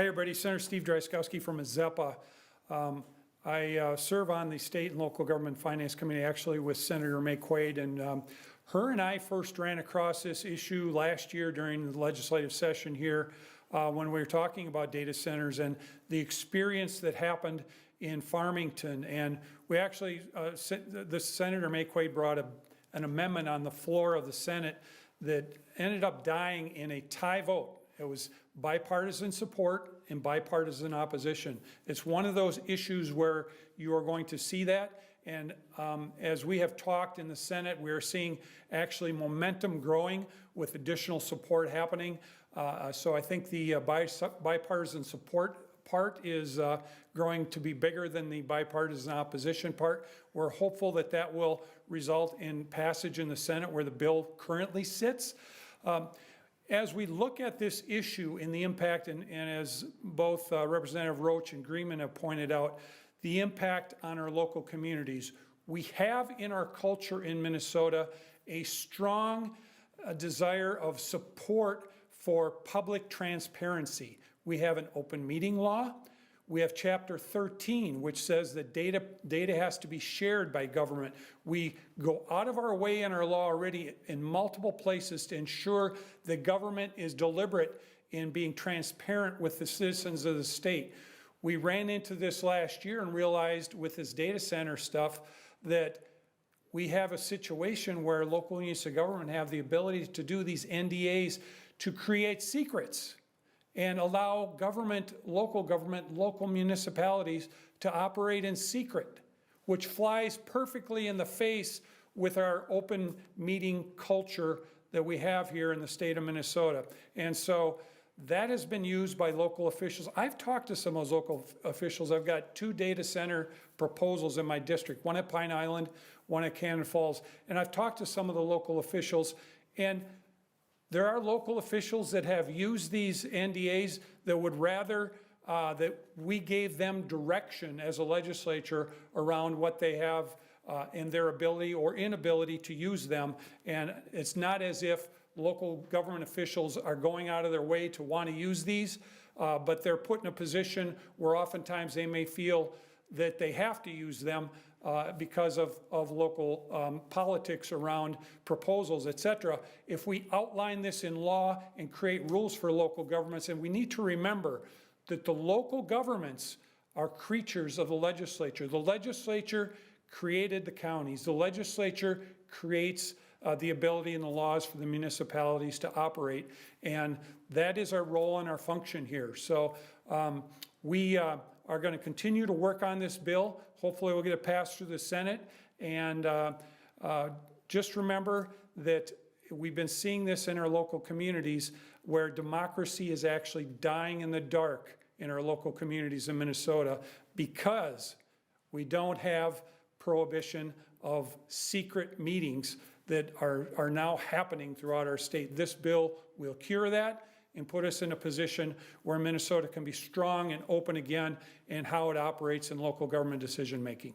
Hi everybody, Senator Steve Dryskowski from Mazeppa. I serve on the State and Local Government Finance Committee actually with Senator May Quaid, and her and I first ran across this issue last year during the legislative session here when we were talking about data centers and the experience that happened in Farmington. And we actually, the Senator May Quaid brought an amendment on the floor of the Senate that ended up dying in a tie vote. It was bipartisan support and bipartisan opposition. It's one of those issues where you are going to see that. And as we have talked in the Senate, we are seeing actually momentum growing with additional support happening. So I think the bipartisan support part is growing to be bigger than the bipartisan opposition part. We're hopeful that that will result in passage in the Senate where the bill currently sits. As we look at this issue and the impact, and as both Representative Roach and Greenman have pointed out, the impact on our local communities, we have in our culture in Minnesota a strong desire of support for public transparency. We have an open meeting law. We have Chapter 13, which says that data has to be shared by government. We go out of our way in our law already in multiple places to ensure the government is deliberate in being transparent with the citizens of the state. We ran into this last year and realized with this data center stuff that we have a situation where local units of government have the ability to do these NDAs to create secrets and allow local municipalities to operate in secret, which flies perfectly in the face with our open meeting culture that we have here in the state of Minnesota. And so that has been used by local officials. I've talked to some of those local officials. I've got 2 data center proposals in my district, one at Pine Island, one at Cannon Falls. And I've talked to some of the local officials, and there are local officials that have used these NDAs that would rather that we gave them direction as a legislature around what they have in their ability or inability to use them. And it's not as if local government officials are going out of their way to want to use these, but they're put in a position where oftentimes they may feel that they have to use them because of local politics around proposals, etc. If we outline this in law and create rules for local governments, and we need to remember that the local governments are creatures of the legislature. The legislature created the counties. The legislature creates the ability and the laws for the municipalities to operate, and that is our role and our function here. So we are going to continue to work on this bill. Hopefully we'll get it passed through the Senate. And just remember that we've been seeing this in our local communities where democracy is actually dying in the dark in our local communities in Minnesota because we don't have prohibition of secret meetings that are now happening throughout our state. This bill will cure that and put us in a position where Minnesota can be strong and open again in how it operates in local government decision making.